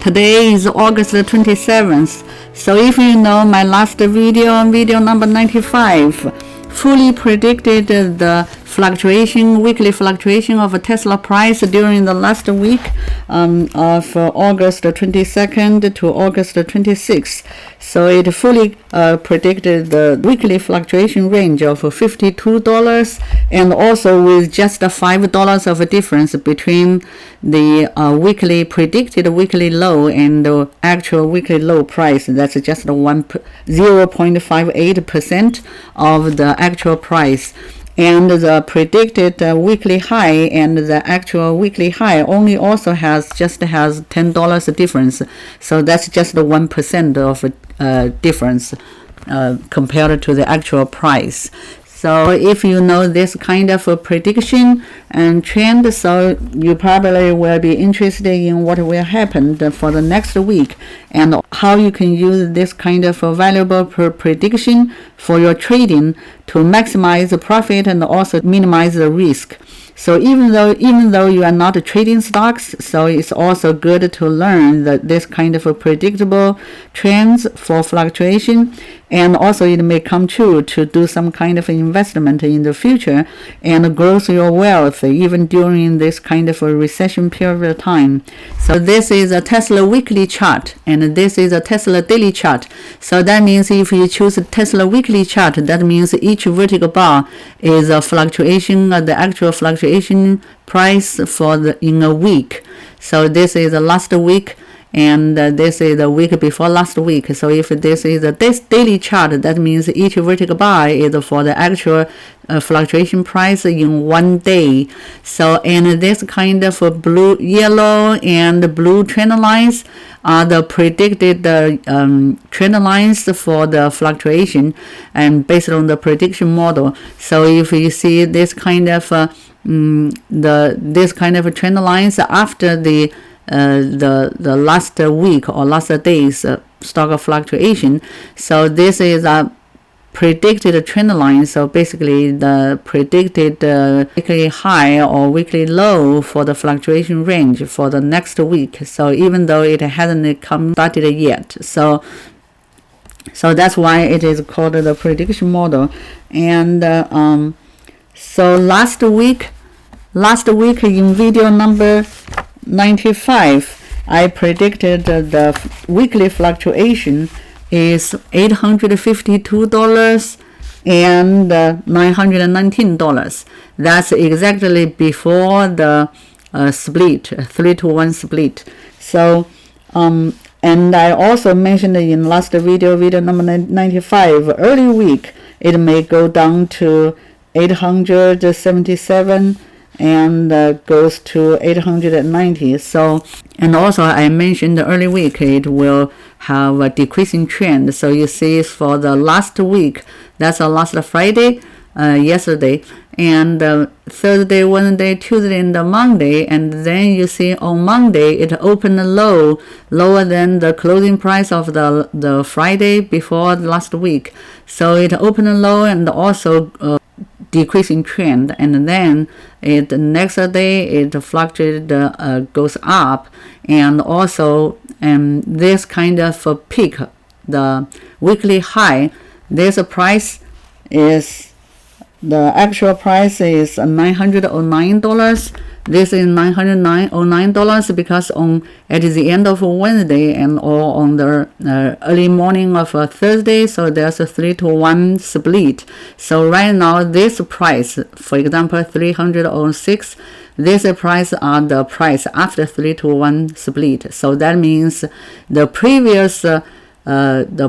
Today is August 27th. So if you know my last video, video number 95, fully predicted the weekly fluctuation of a Tesla price during the last week of August 22nd to August 26th. So it fully predicted the weekly fluctuation range of $52, and also with just $5 of a difference between the predicted weekly low and the actual weekly low price. That's just 0.58% of the actual price. And the predicted weekly high and the actual weekly high only also has $10 difference. So that's just 1% of difference compared to the actual price. So if you know this kind of a prediction and trend, so you probably will be interested in what will happen for the next week and how you can use this kind of a valuable prediction for your trading to maximize the profit and also minimize the risk. So even though you are not trading stocks, so it's also good to learn this kind of a predictable trends for fluctuation, and also it may come true to do some kind of investment in the future and grow your wealth even during this kind of a recession period of time. So this is a Tesla weekly chart, and this is a Tesla daily chart. So that means if you choose a Tesla weekly chart, that means each vertical bar is a fluctuation, the actual fluctuation price in a week. So this is the last week, and this is the week before last week. So if this is this daily chart, that means each vertical bar is for the actual fluctuation price in one day. So, and this kind of blue, yellow, and blue trend lines are the predicted trend lines for the fluctuation, and based on the prediction model. So if you see this kind of this kind of trend lines after the last week or last day's stock fluctuation, so this is a predicted trend line. So basically the predicted weekly high or weekly low for the fluctuation range for the next week. So even though it hasn't started yet, so that's why it is called the prediction model. And so last week in video number 95, I predicted the weekly fluctuation is $852 and $919. That's exactly before the split, 3-to-1 split. So and I also mentioned in last video number 95, early week it may go down to 877 and goes to 890. So, and also I mentioned the early week it will have a decreasing trend. So you see for the last week, that's the last Friday, yesterday, and Thursday, Wednesday, Tuesday, and Monday, and then you see on Monday it opened lower than the closing price of the Friday before last week. So it opened low and also decreasing trend, and then the next day it fluctuated, goes up, and also this kind of peak, the weekly high, this price is, the actual price is $909. This is $909 because at the end of Wednesday or on the early morning of Thursday, so there's a 3-to-1 split. So right now this price, for example 306, this price are the price after 3-to-1 split. So that means the previous the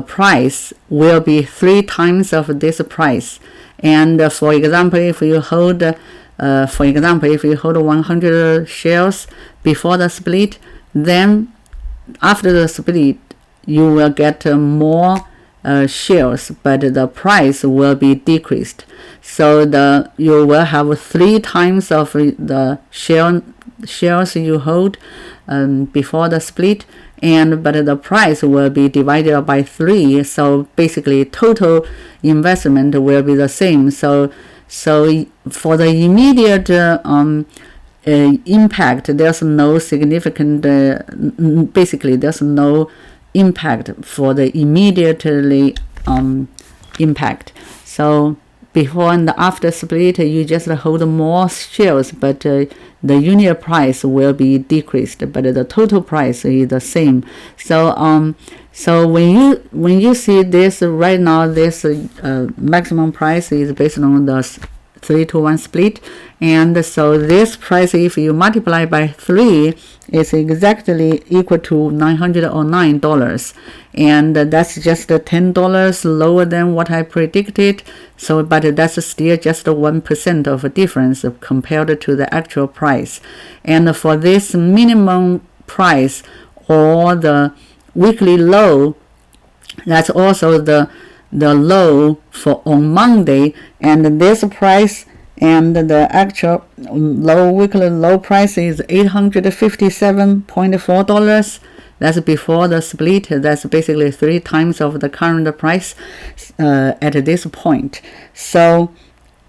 price will be 3 times of this price. And for example, if you hold 100 shares before the split, then after the split you will get more shares, but the price will be decreased. So you will have 3 times of the shares you hold before the split, but the price will be divided by 3. So basically total investment will be the same. So for the immediate impact. There's no significant, basically there's no impact for the immediately impact. So before and after split, you just hold more shares, but the unit price will be decreased, but the total price is the same. So so when you see this right now, this maximum price is based on the 3-to-1 split, and so this price, if you multiply by 3, is exactly equal to $909, and that's just $10 lower than what I predicted. So but that's still just 1% of a difference compared to the actual price. And for this minimum price or the weekly low, that's also the low for on Monday, and this price and the actual weekly low price is $857.4. That's before the split. That's basically 3 times of the current price at this point. So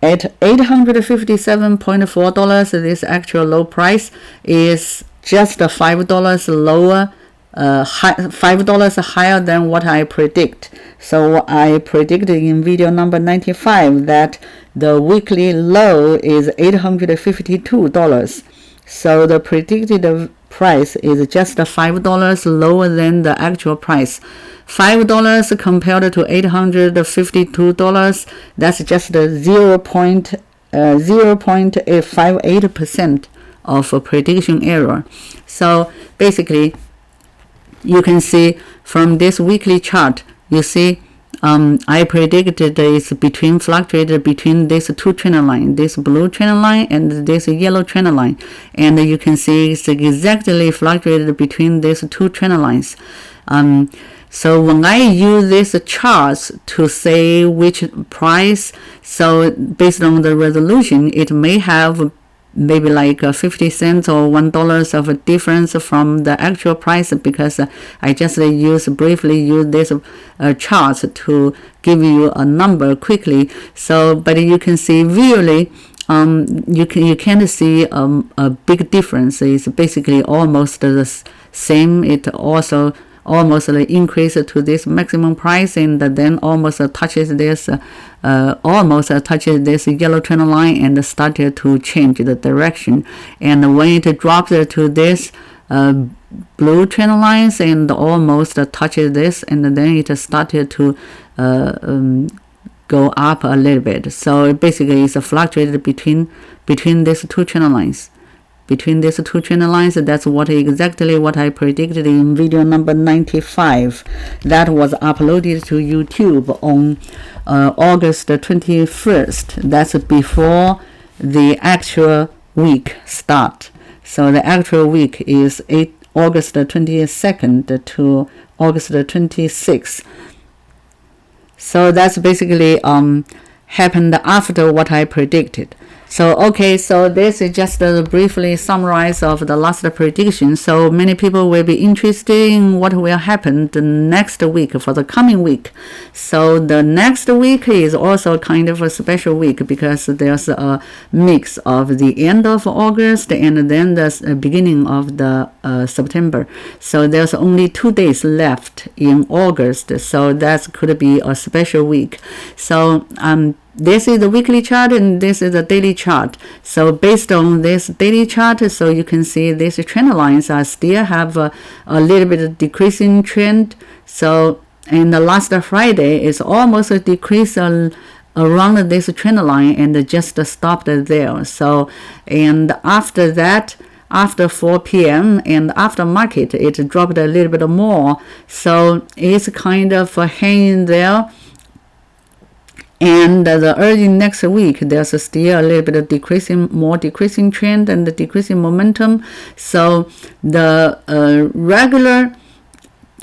at $857.4, this actual low price is just $5 lower, $5 higher than what I predict. So I predicted in video number 95 that the weekly low is $852. So the predicted price is just $5 lower than the actual price. $5 compared to $852, that's just 0.58% of a prediction error. So basically, you can see from this weekly chart, you see I predicted it's fluctuated between these 2 trend lines, this blue trend line and this yellow trend line, and you can see it's exactly fluctuated between these 2 trend lines. So when I use these charts to say which price, so based on the resolution, it may have maybe like 50 cents or $1 of a difference from the actual price, because I just briefly use this charts to give you a number quickly. So but you can see visually, you can see a big difference. It's basically almost the same. It also almost increase to this maximum price, and then almost touches this yellow trend line and started to change the direction. And when it drops to this blue trend lines and almost touches this, and then it started to go up a little bit. So basically it's fluctuated between these 2 trend lines. Between these 2 trend lines, that's exactly what I predicted in video number 95. That was uploaded to YouTube on August 21st. That's before the actual week start. So the actual week is August 22nd to August 26th. So that's basically happened after what I predicted. So okay, so this is just a briefly summarize of the last prediction. So many people will be interested in what will happen the next week, for the coming week. So the next week is also kind of a special week, because there's a mix of the end of August and then the beginning of the September. So there's only 2 days left in August. So that could be a special week. So this is the weekly chart and this is the daily chart. So based on this daily chart, so you can see these trend lines are still have a little bit of decreasing trend. So in the last Friday, it's almost a decrease around this trend line and just stopped there. So and after that, after 4 p.m. and after market, it dropped a little bit more. So it's kind of hanging there. And the early next week, there's still a little bit of more decreasing trend and the decreasing momentum. So the regular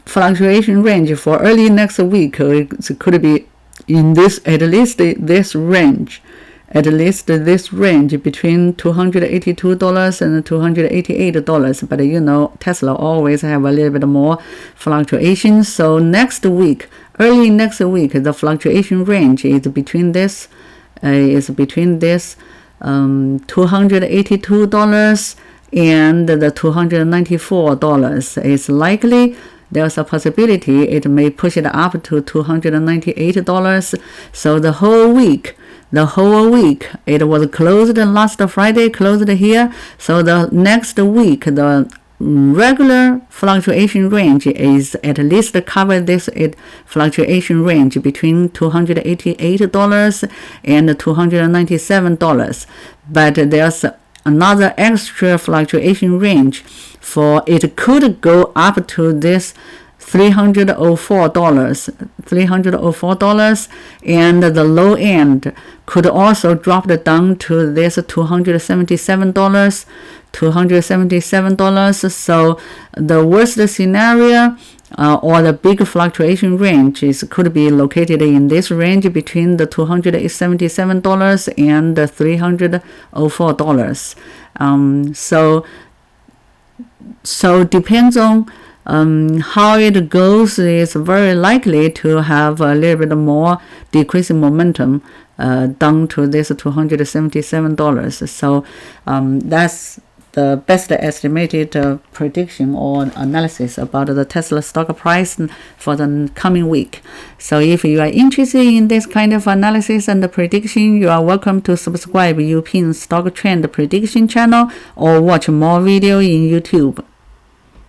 fluctuation range for early next week could be in this, at least this range between $282 and $288. But you know, Tesla always have a little bit more fluctuation. So next week, early next week, the fluctuation range is between this $282 and the $294. It's likely there's a possibility it may push it up to $298. So the whole week it was closed last Friday, closed here. So the next week the regular fluctuation range is at least cover this fluctuation range between $288 and $297. But there's another extra fluctuation range for it could go up to this $304, and the low end could also drop down to this $277. So the worst scenario or the big fluctuation range could be located in this range between the $277 and the $304. So depends on how it goes. Is very likely to have a little bit more decreasing momentum down to this $277. So that's the best estimated prediction or analysis about the Tesla stock price for the coming week. So if you are interested in this kind of analysis and prediction, you are welcome to subscribe Uping Stock Trend Prediction channel or watch more video in YouTube.